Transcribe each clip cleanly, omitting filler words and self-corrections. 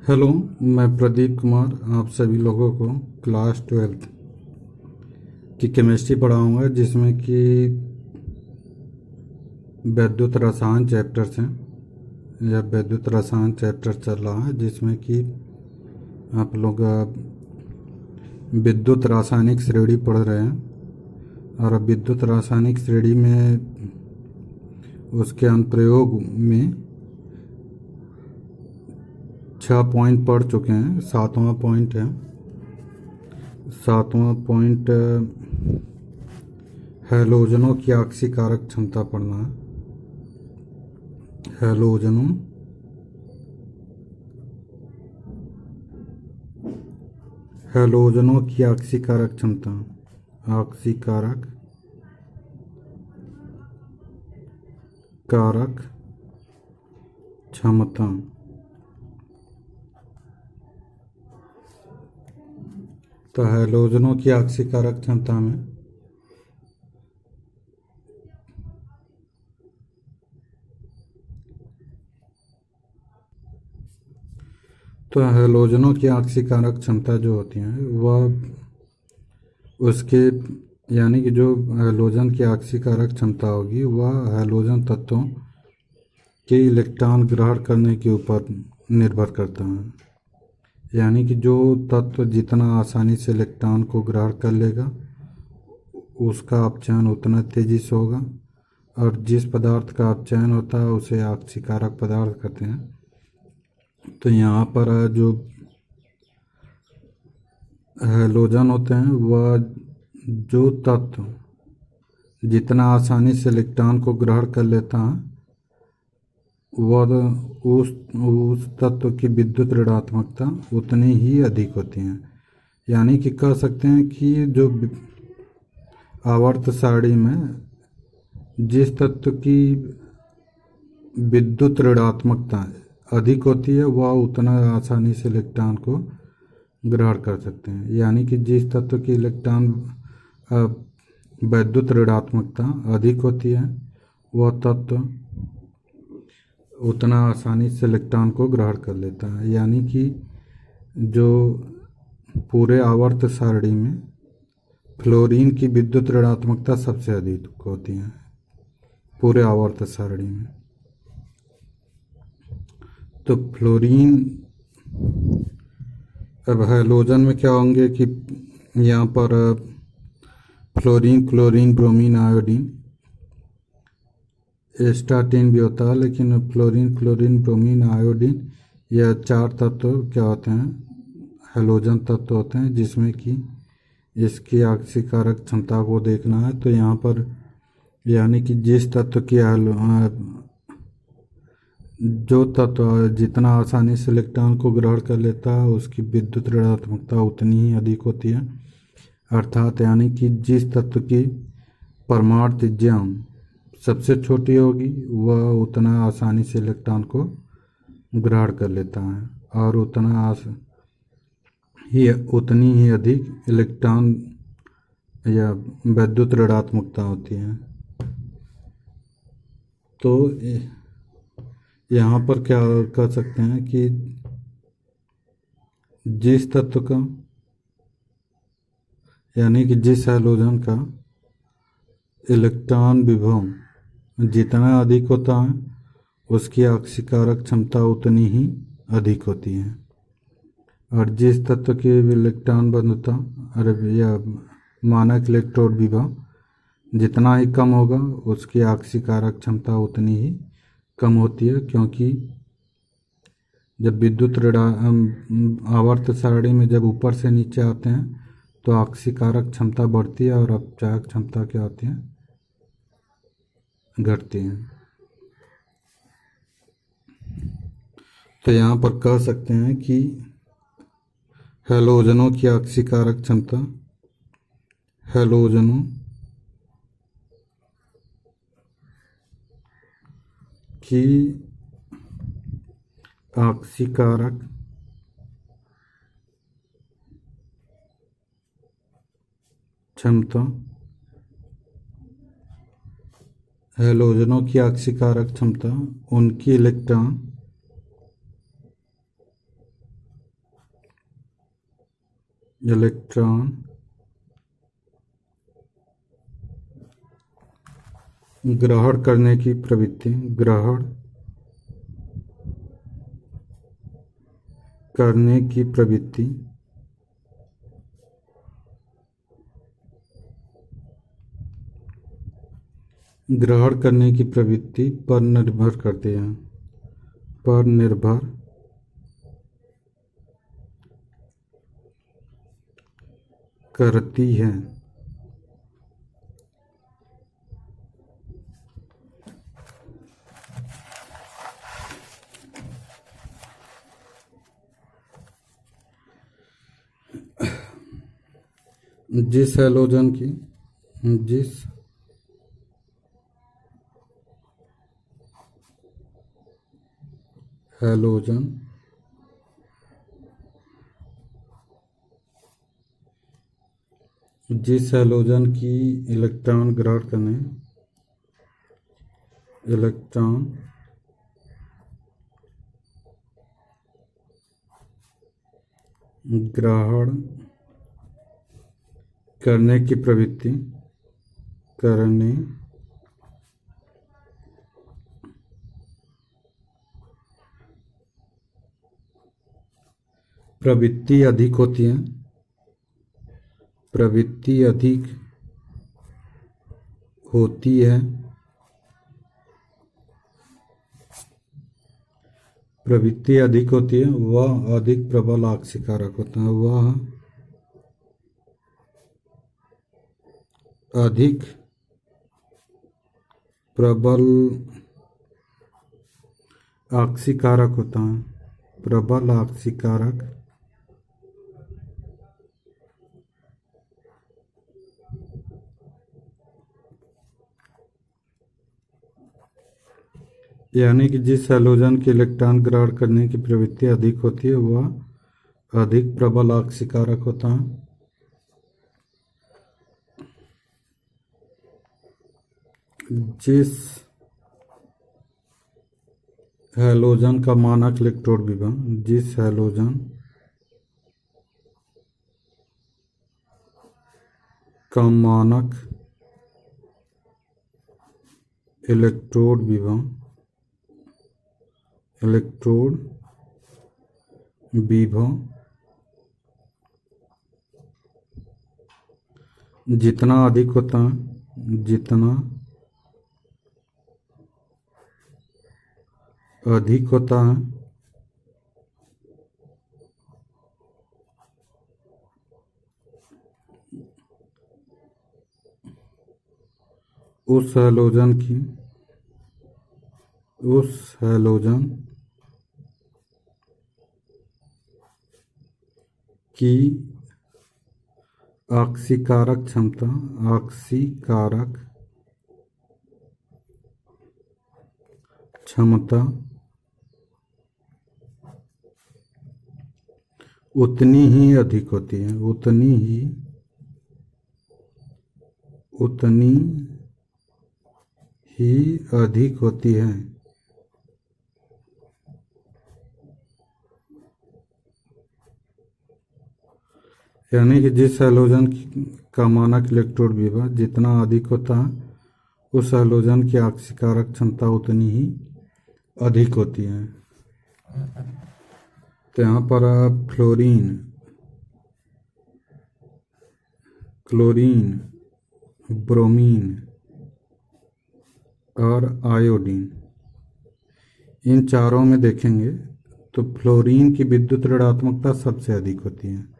Hello. मैं प्रदीप कुमार आप सभी लोगों को क्लास 12 की केमिस्ट्री पढ़ाऊंगा, जिसमें कि वैद्युत रसायन चैप्टर्स हैं या वैद्युत रसायन चैप्टर चल रहा है, जिसमें कि आप लोग विद्युत रासायनिक श्रेणी पढ़ रहे हैं। और अब विद्युत रासायनिक श्रेणी में उसके अनुप्रयोग में 6 पॉइंट पढ़ चुके हैं। 7वां पॉइंट है। 7वां पॉइंट हैलोजनों की आक्सीकारक क्षमता पढ़ना है। हैलोजनों की आक्सीकारक क्षमता, आक्सीकारक कारक क्षमता। तो हैलोजनों की आक्सीकारक क्षमता में हैलोजनों की आक्सीकारक क्षमता जो होती है वह उसके यानी कि जो हैलोजन की आक्सीकारक क्षमता होगी वह हैलोजन तत्वों के इलेक्ट्रॉन ग्रहण करने के ऊपर निर्भर करता है। यानी कि जो तत्व जितना आसानी से इलेक्ट्रॉन को ग्रहण कर लेगा उसका अपचयन उतना तेजी से होगा, और जिस पदार्थ का अपचयन होता है उसे आक्सीकारक पदार्थ कहते हैं। तो यहाँ पर जो हैलोजन होते हैं वह जो तत्व जितना आसानी से इलेक्ट्रॉन को ग्रहण कर लेता है वह उस तत्व की विद्युत ऋणात्मकता उतनी ही अधिक होती है। यानी कि कह सकते हैं कि जो आवर्त सारणी में जिस तत्व की विद्युत ऋणात्मकता अधिक होती है वह उतना आसानी से इलेक्ट्रॉन को ग्रहण कर सकते हैं। यानी कि जिस तत्व की इलेक्ट्रॉन वैद्युत ऋणात्मकता अधिक होती है वह तत्व उतना आसानी से इलेक्ट्रॉन को ग्रहण कर लेता है। यानी कि जो पूरे आवर्त सारणी में फ्लोरीन की विद्युत ऋणात्मकता सबसे अधिक होती है पूरे आवर्त सारणी में। तो फ्लोरीन, अब हैलोजन में क्या होंगे कि यहाँ पर fluorine, chlorine, bromine, iodine, astatine भी होता है, लेकिन फ्लोरीन, क्लोरीन, ब्रोमीन, आयोडीन यह 4 तत्व क्या होते हैं, हैलोजन तत्व होते हैं, जिसमें कि इसकी आक्सीकारक क्षमता को देखना है। तो यहाँ पर यानी कि जिस तत्व की जो तत्व जितना आसानी से इलेक्ट्रॉन को ग्रहण कर लेता है उसकी विद्युत ऋणात्मकता उतनी ही अधिक होती है। अर्थात यानी कि जिस तत्व की परमाणु त्रिज्या सबसे छोटी होगी वह उतना आसानी से इलेक्ट्रॉन को ग्रहण कर लेता है और उतनी ही अधिक इलेक्ट्रॉन या वैद्युत ऋणात्मकता होती है। तो यहाँ पर क्या कर सकते हैं कि जिस तत्व का यानी कि जिस हैलोजन का इलेक्ट्रॉन विभव जितना अधिक होता है उसकी आक्सीकारक क्षमता उतनी ही अधिक होती है, और जिस तत्व की इलेक्ट्रॉन बंधुता या मानक इलेक्ट्रोड विभव जितना ही कम होगा उसकी आक्सीकारक क्षमता उतनी ही कम होती है। क्योंकि जब विद्युत आवर्त सारणी में जब ऊपर से नीचे आते हैं तो आक्सीकारक क्षमता बढ़ती है और अपचायक क्षमता क्या होती है, घटती है। तो यहाँ पर कह सकते हैं कि हैलोजनों की आक्सीकारक क्षमता, हैलोजनों की आक्सीकारक क्षमता, हैलोजनों की आक्सीकारक क्षमता उनकी इलेक्ट्रॉन इलेक्ट्रॉन ग्रहण करने की प्रवृत्ति, ग्रहण करने की प्रवृत्ति ग्रहण करने की प्रवृत्ति पर निर्भर करते हैं, पर निर्भर करती है। जिस हैलोजन की जिस हैलोजन की इलेक्ट्रॉन ग्रहण करने की प्रवृत्ति अधिक होती है, प्रवृत्ति अधिक होती है, प्रवृत्ति अधिक होती है, वह अधिक प्रबल आक्सीकारक होता है, वह अधिक प्रबल आक्सीकारक होता है, प्रबल आक्सीकारक यानी कि जिस हैलोजन के इलेक्ट्रॉन ग्रहण करने की प्रवृत्ति अधिक होती है वह अधिक प्रबल आक्सीकारक होता है। जिस हैलोजन का मानक इलेक्ट्रोड विभव, जिस हैलोजन का मानक इलेक्ट्रोड विभव जितना अधिक होता है, जितना अधिक होता है उस हैलोजन की आक्सीकारक क्षमता उतनी ही अधिक होती है, उतनी ही अधिक होती है। यानी कि जिस हैलोजन का मानक इलेक्ट्रोड विभव जितना अधिक होता है उस हैलोजन की आक्सीकारक क्षमता उतनी ही अधिक होती है। तो यहाँ पर क्लोरीन, ब्रोमीन और आयोडीन, इन चारों में देखेंगे तो फ्लोरीन की विद्युत ऋणात्मकता सबसे अधिक होती है।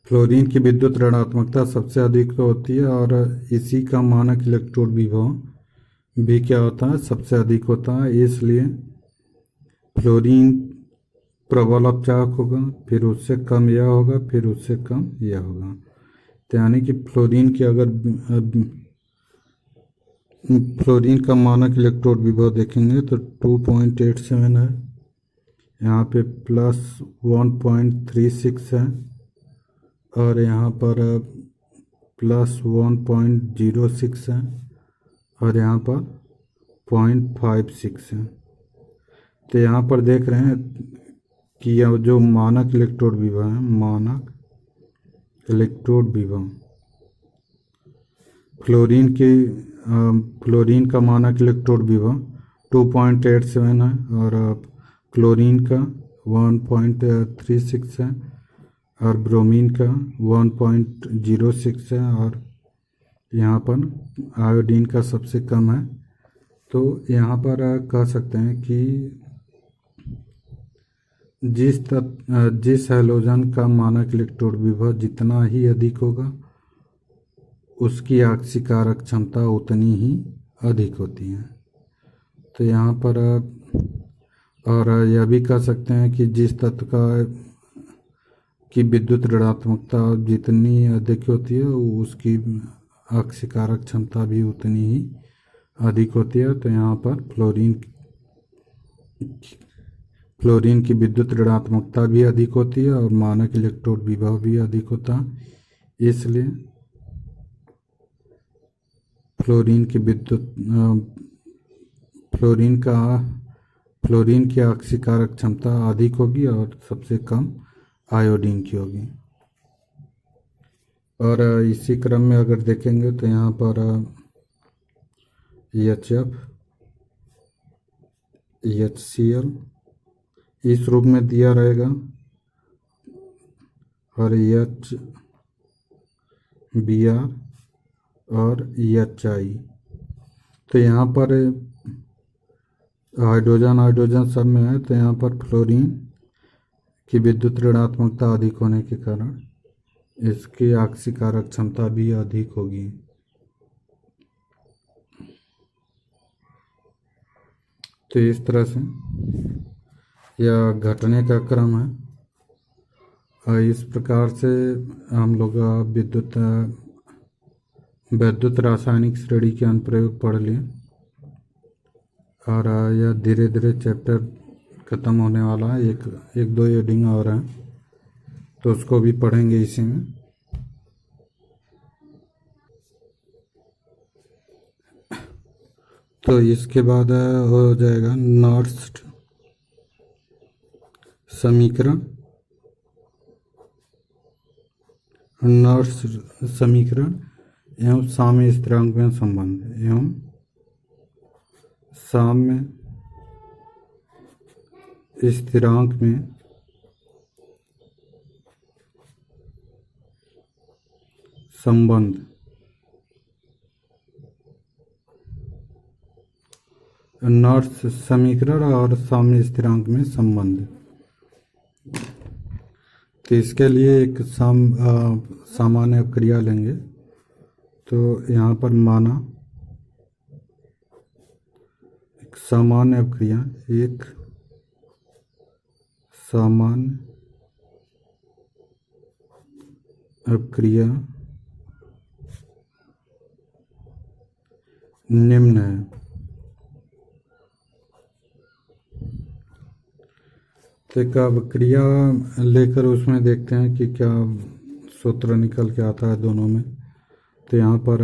फ्लोरीन की विद्युत ऋणात्मकता सबसे अधिक होती है और इसी का मानक इलेक्ट्रोड विभव भी क्या होता है, सबसे अधिक होता है। इसलिए फ्लोरीन प्रबल अपचायक होगा, फिर उससे कम यह होगा, फिर उससे कम यह होगा। तो यानी कि फ्लोरीन की अगर फ्लोरीन का मानक इलेक्ट्रोड विभव देखेंगे तो 2.87 है, यहाँ पे +1.36 है और यहाँ पर +1.06 है और यहाँ पर 0.56 है। तो यहाँ पर देख रहे हैं कि यह जो मानक इलेक्ट्रोड विभव है, मानक इलेक्ट्रोड विभव फ्लोरीन का मानक इलेक्ट्रोड विभव 2.87 है और क्लोरीन का 1.36 है और ब्रोमीन का 1.06 है और यहाँ पर आयोडीन का सबसे कम है। तो यहाँ पर कह सकते हैं कि जिस हैलोजन का मानक इलेक्ट्रोड विभव जितना ही अधिक होगा उसकी आक्सीकारक क्षमता उतनी ही अधिक होती है। तो यहाँ पर और यह भी कह सकते हैं कि जिस तत्व की विद्युत ऋणात्मकता जितनी अधिक होती है उसकी आक्सीकारक क्षमता भी उतनी ही अधिक होती है। तो यहाँ पर फ्लोरीन की विद्युत ऋणात्मकता भी अधिक होती है और मानक इलेक्ट्रोड विभव भी अधिक होता है। इसलिए फ्लोरीन की आक्सीकारक क्षमता अधिक होगी और सबसे कम आयोडीन की होगी। और इसी क्रम में अगर देखेंगे तो यहाँ पर HF, HCl इस रूप में दिया रहेगा और HBr और HI। तो यहाँ पर हाइड्रोजन सब में है। तो यहाँ पर फ्लोरीन की विद्युत ऋणात्मकता अधिक होने के कारण इसकी आक्सीकारक क्षमता भी अधिक होगी। तो इस तरह से यह घटने का क्रम है और इस प्रकार से हम लोग वैद्युत रासायनिक श्रेणी के अनुप्रयोग पढ़ लिए और यह धीरे धीरे चैप्टर ख़त्म होने वाला है। एक दो हेडिंग और हैं तो उसको भी पढ़ेंगे इसी में। तो इसके बाद हो जाएगा नॉर्थ समीकरण एवं साम्य स्थिरांक में संबंध एवं साम्य स्थिरांक में संबंध। नॉर्थ समीकरण और साम्य स्थिरांक में संबंध। तो इसके लिए एक सामान्य अभिक्रिया लेंगे। तो यहाँ पर माना एक सामान्य अभिक्रिया, एक सामान्य अभिक्रिया निम्न है। तो एक अभिक्रिया लेकर उसमें देखते हैं कि क्या सूत्र निकल के आता है दोनों में। तो यहाँ पर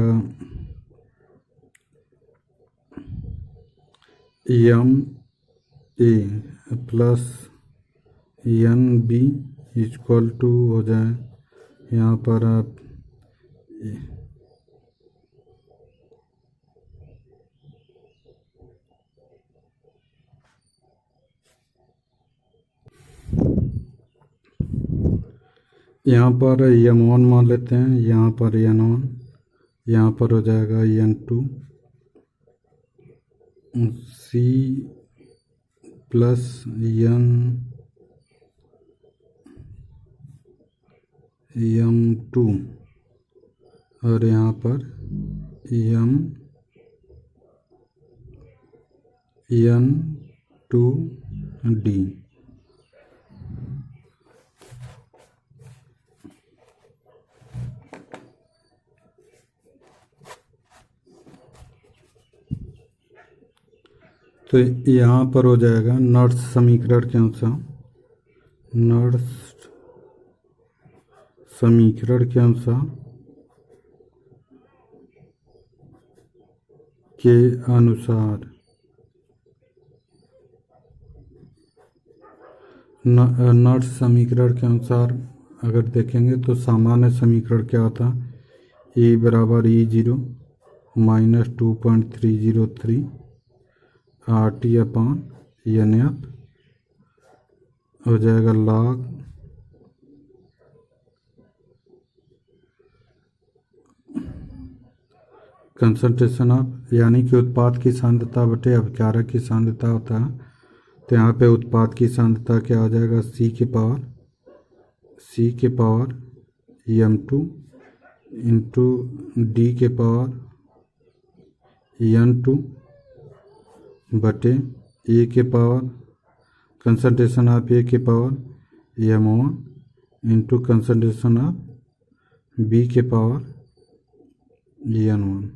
MA plus NB equal to हो जाए यहाँ पर यहाँ पर M1 मान लेते हैं, यहाँ पर N1, यहाँ पर हो जाएगा N2 C प्लस M2 और यहाँ पर N2D। तो यहाँ पर हो जाएगा नॉर्थ समीकरण के अनुसार, के अनुसार नॉट्स समीकरण के अनुसार अगर देखेंगे तो सामान्य समीकरण क्या होता है, ए बराबर E0 माइनस 2.303 RT अपान NF हो जाएगा log कंसंट्रेशन ऑफ, यानी कि उत्पाद की सांद्रता बटे अभिकारक की सांद्रता होता है। तो यहाँ पे उत्पाद की सांद्रता क्या हो जाएगा, C के पावर m2 इंटू D के पावर n2 बटे A के पावर कंसंट्रेशन ऑफ A के power m1 into concentration of B के पावर n1।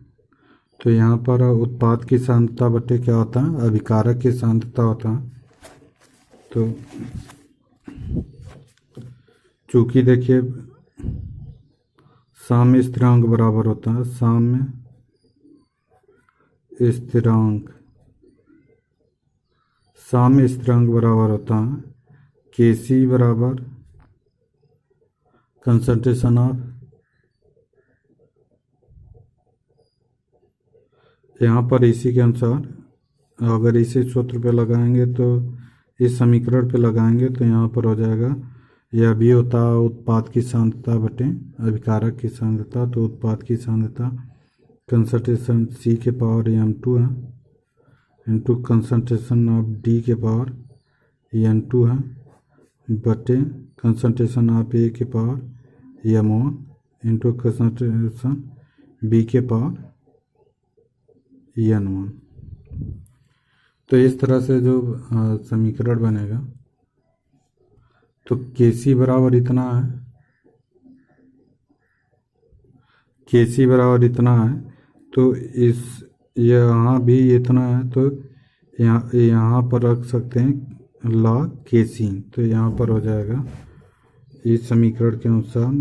तो यहाँ पर उत्पाद की सांद्रता बटे क्या होता है, अभिकारक की सांद्रता होता है। तो चूँकि देखिए साम्य स्थिरांक बराबर होता है, साम्य स्थिरांक बराबर होता है Kc बराबर कंसंट्रेशन ऑफ, यहाँ पर इसी के अनुसार अगर इसी सूत्र पे लगाएंगे तो इस समीकरण पे लगाएंगे तो यहाँ पर हो जाएगा, यह भी होता है उत्पाद की सांद्रता बटे अभिकारक की सांद्रता। तो उत्पाद की सांद्रता कंसंट्रेशन C के पावर m2 है इंटू कंसंट्रेशन ऑफ D के पावर n2 है बटे कंसंट्रेशन ऑफ A के power m1 into concentration B के पावर n1। तो इस तरह से जो समीकरण बनेगा, तो Kc बराबर इतना है, Kc बराबर इतना है, तो इस यहाँ भी इतना है, तो यहाँ पर रख सकते हैं log Kc। तो यहाँ पर हो जाएगा इस समीकरण के अनुसार,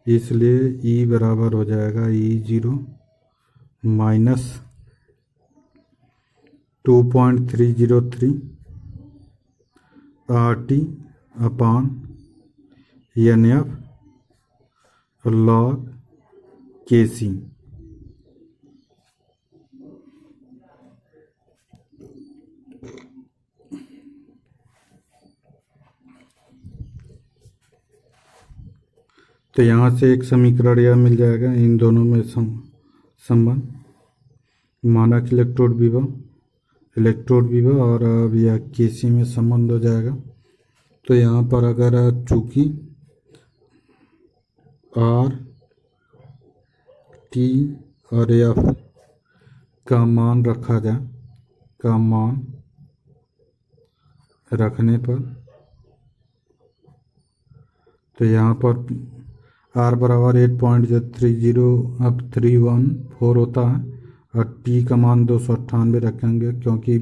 इसलिए E बराबर हो जाएगा E0 माइनस 2.303 RT अपान NF log Kc। तो यहाँ से एक समीकरण यह मिल जाएगा, इन दोनों में संबंध, मानक इलेक्ट्रोड विभव और अब यह Kc में संबंध हो जाएगा। तो यहाँ पर अगर चूँकि R T और F का मान रखा जाए, का मान रखने पर, तो यहाँ पर R बराबर 8.314 होता है और T का मान 298 रखेंगे, क्योंकि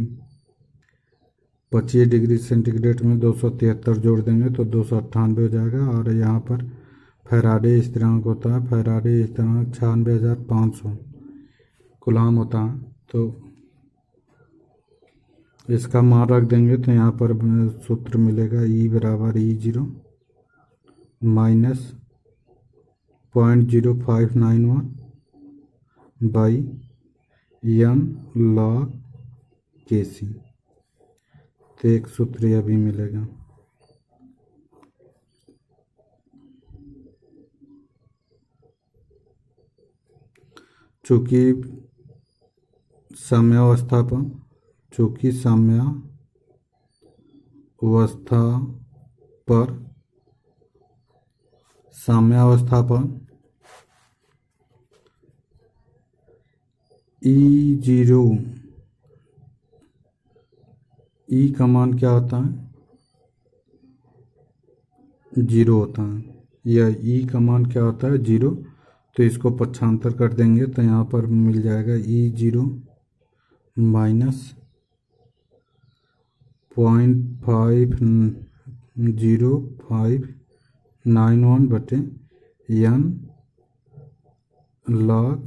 25 डिग्री सेंटीग्रेड में 273 जोड़ देंगे तो 298 हो जाएगा। और यहाँ पर फैराडे स्थिरांक होता है, फैराडे स्थिरांक 96,500 कूलाम होता है। तो इसका मान रख देंगे तो यहाँ पर सूत्र मिलेगा E बराबर E0 minus 0.0591 by n log Kc। तो एक सूत्र यह भी मिलेगा। चूँकि साम्यावस्था पर E0 E का मान क्या होता है, 0 होता है। यह E का मान क्या होता है, 0। तो इसको पक्षांतर कर देंगे तो यहाँ पर मिल जाएगा E0 माइनस 0.50591 बटे n log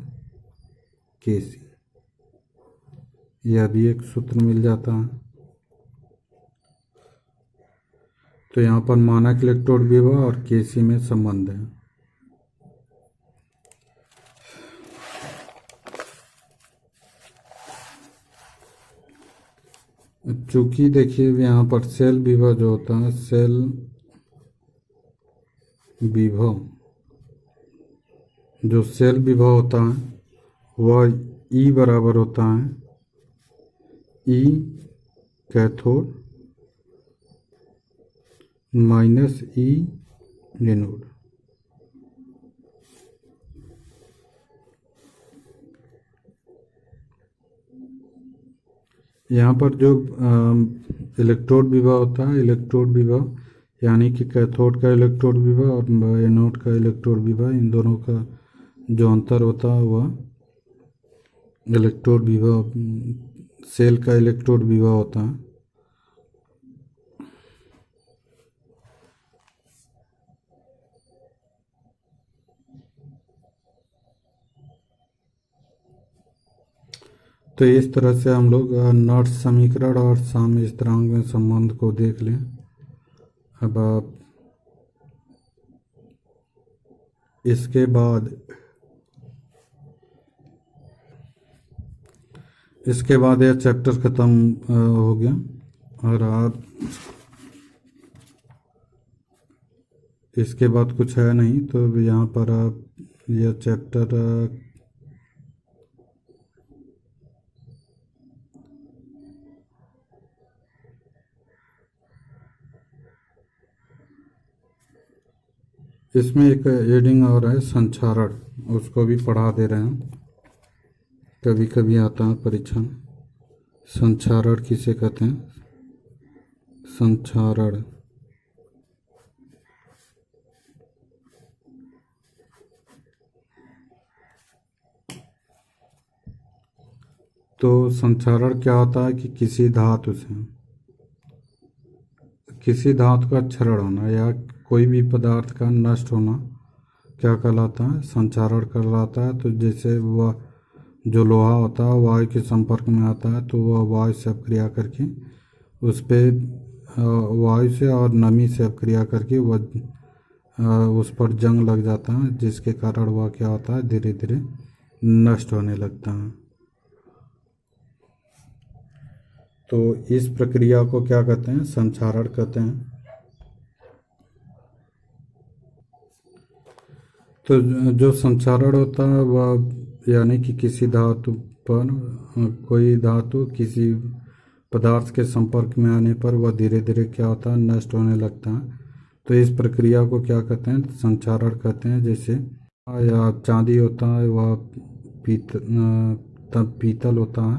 Kc। यह भी एक सूत्र मिल जाता है। तो यहाँ पर मानक इलेक्ट्रोड विभव और केसी में संबंध है। चूंकि देखिए यहाँ पर सेल विभव जो होता है, सेल विभव, जो सेल विभव होता है वह ई बराबर होता है ई कैथोड माइनस ई एनोड। यहाँ पर जो इलेक्ट्रोड विभव होता है, इलेक्ट्रोड विभव यानी कि कैथोड का इलेक्ट्रोड विभव और एनोड का इलेक्ट्रोड विभव, इन दोनों का जो अंतर होता है वह इलेक्ट्रोड विभव, सेल का इलेक्ट्रोड विभव होता है। तो इस तरह से हम लोग नॉट समीकरण और साम्य स्थिरांक में संबंध को देख लें। अब आप इसके बाद यह चैप्टर ख़त्म हो गया और आप इसके बाद कुछ है नहीं, तो यहाँ पर आप यह चैप्टर इसमें एक एडिंग और है संचारण, उसको भी पढ़ा दे रहे हैं, कभी कभी आता है परीक्षा में। संचारण किसे कहते हैं? संचारण तो संचारण क्या होता है कि किसी धातु का क्षरण होना या कोई भी पदार्थ का नष्ट होना क्या कहलाता है? संचारण कहलाता है। तो जैसे वह जो लोहा होता है वायु के संपर्क में आता है तो वह वायु से अपक्रिया करके उस पर वायु से और नमी से अपक्रिया करके वह उस पर जंग लग जाता है, जिसके कारण वह क्या होता है, धीरे धीरे नष्ट होने लगता है। तो इस प्रक्रिया को क्या कहते हैं? संचारण कहते हैं। तो जो संचारण होता है वह यानी कि किसी धातु पर कोई धातु किसी पदार्थ के संपर्क में आने पर वह धीरे धीरे क्या होता है, नष्ट होने लगता है। तो इस प्रक्रिया को क्या कहते हैं? संचारण कहते हैं। जैसे या चांदी होता है वह पीतल होता है,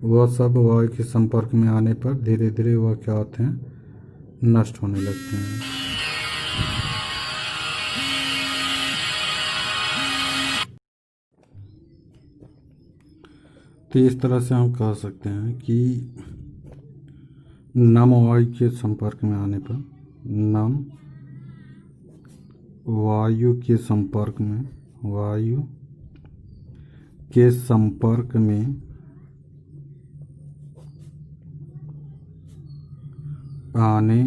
वह सब वायु के संपर्क में आने पर धीरे धीरे वह क्या होते हैं, नष्ट होने लगते हैं। तो इस तरह से हम कह सकते हैं कि नम वायु के संपर्क में आने पर, नम वायु के संपर्क में, वायु के संपर्क में आने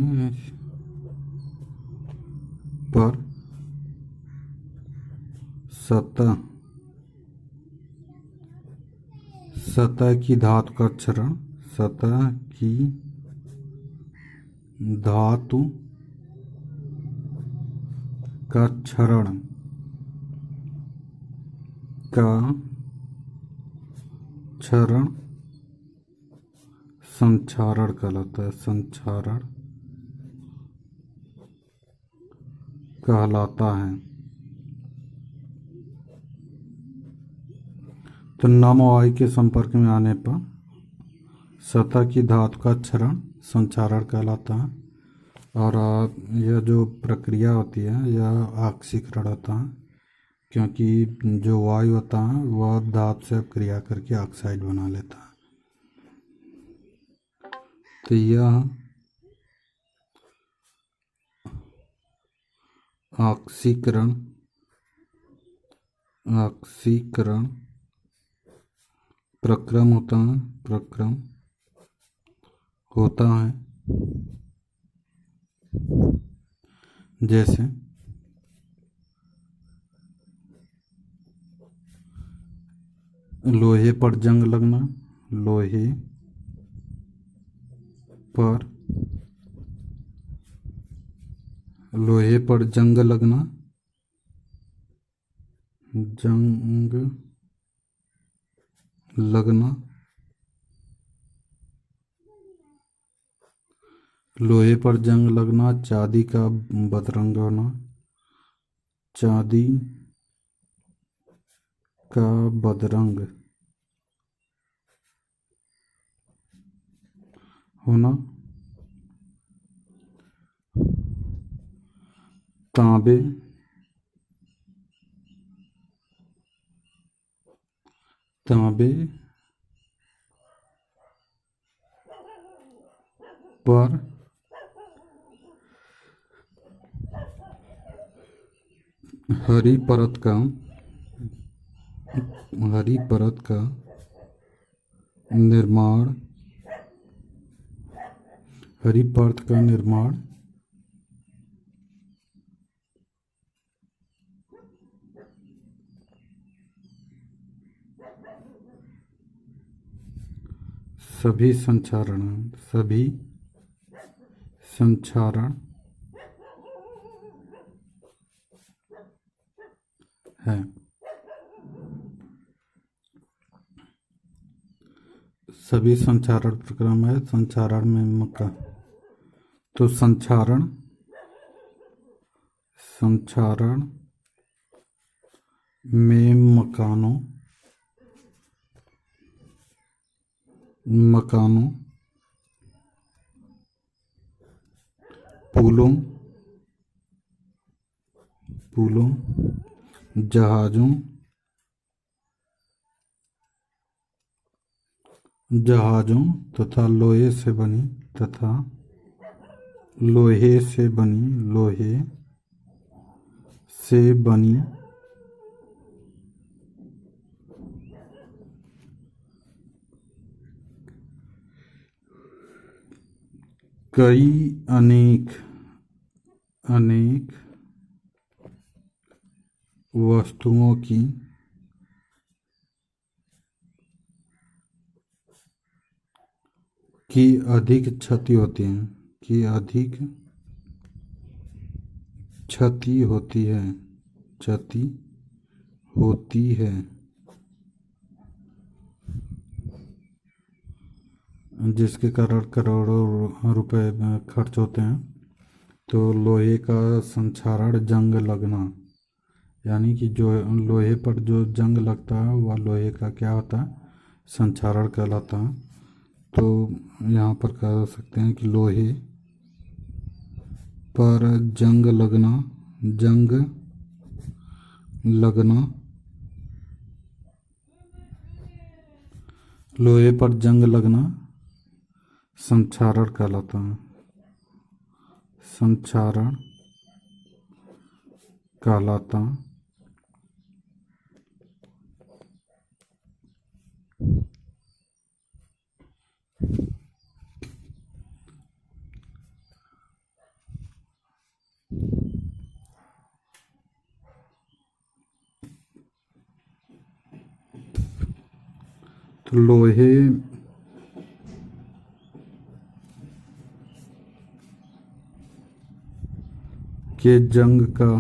पर सतह की धातु का क्षरण, सतह की धातु का क्षरण संचारण कहलाता है, संचारण कहलाता है। तो नम वायु के संपर्क में आने पर सतह की धातु का क्षरण संचारण कहलाता है। और यह जो प्रक्रिया होती है यह ऑक्सीकरण होता है, क्योंकि जो वायु होता है वह धातु से क्रिया करके ऑक्साइड बना लेता है। तो यह ऑक्सीकरण प्रक्रम होता है। जैसे लोहे पर जंग लगना, लोहे पर जंग लगना, जंग लगना, लोहे पर जंग लगना, चांदी का बदरंग होना, चांदी का बदरंग होना, तांबे पर हरी परत का निर्माण, हरी परत का निर्माण, सभी संचारण है। सभी संचारण प्रक्रम है। संचारण में मका, तो संचारण में मकानों पुलों, जहाजों तथा लोहे से बनी कई अनेक वस्तुओं की अधिक क्षति होती है, जिसके कारण करोड़ों रुपए खर्च होते हैं। तो लोहे का संक्षारण जंग लगना, यानी कि जो लोहे पर जो जंग लगता है वह लोहे का क्या होता है, संक्षारण कहलाता है। तो यहाँ पर कह सकते हैं कि लोहे पर जंग लगना, लोहे पर जंग लगना संक्षारण कहलाता है, संक्षारण कहलाता। तो लोहे के जंग का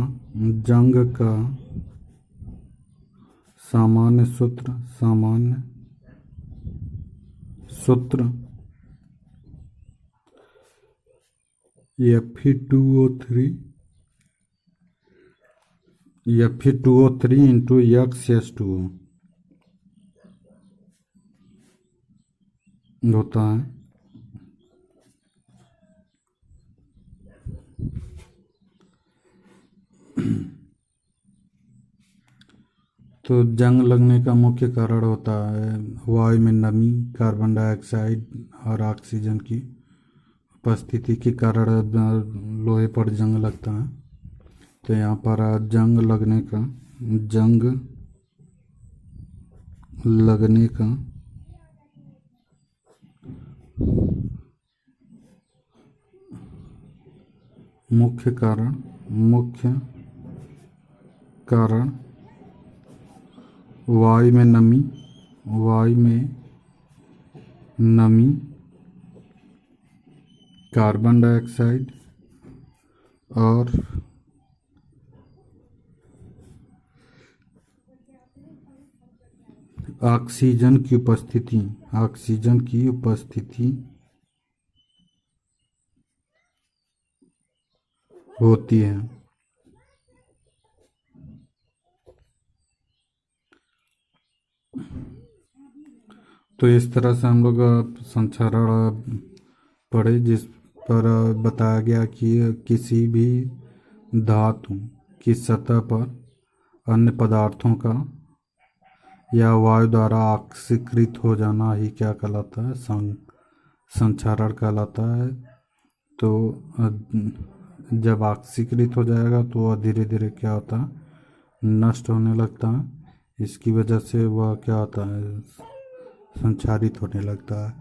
सामान्य सूत्र Fe2O3 into X2O होता है। तो जंग लगने का मुख्य कारण होता है वायु में नमी, कार्बन डाइऑक्साइड और ऑक्सीजन की उपस्थिति के कारण लोहे पर जंग लगता है। तो यहाँ पर जंग लगने का मुख्य कारण वायु में नमी, कार्बन डाइऑक्साइड और ऑक्सीजन की उपस्थिति होती है। तो इस तरह से हम लोग संचरण पढ़े, जिस पर बताया गया कि किसी भी धातु की सतह पर अन्य पदार्थों का या वायु द्वारा ऑक्सीकृत हो जाना ही क्या कहलाता है, संचरण कहलाता है। तो जब ऑक्सीकृत हो जाएगा तो वह धीरे धीरे क्या होता है, नष्ट होने लगता है। इसकी वजह से वह क्या होता है, संचारित होने लगता है।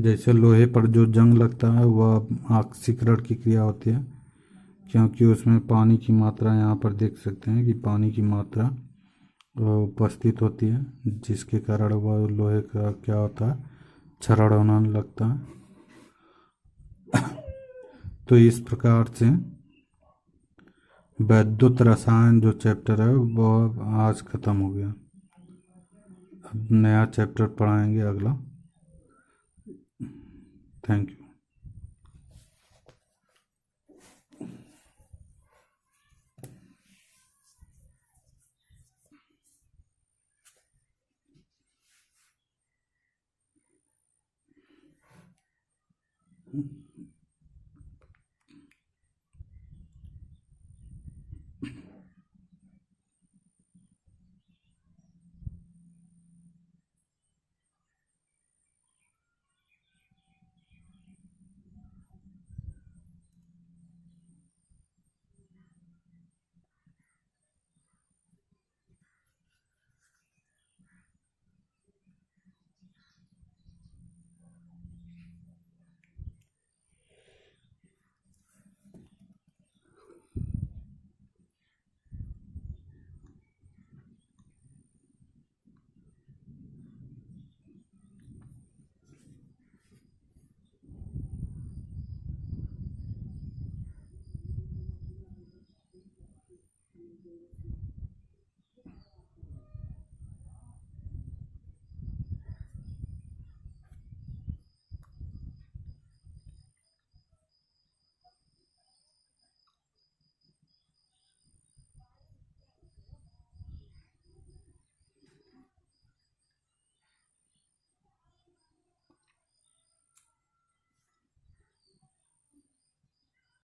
जैसे लोहे पर जो जंग लगता है वह ऑक्सीकरण की क्रिया होती है, क्योंकि उसमें पानी की मात्रा, यहाँ पर देख सकते हैं कि पानी की मात्रा उपस्थित होती है, जिसके कारण वह लोहे का क्या होता है, क्षरण होने लगता है। तो इस प्रकार से वैद्युत रसायन जो चैप्टर है वह आज ख़त्म हो गया। अब नया चैप्टर पढ़ाएंगे अगला। Thank you.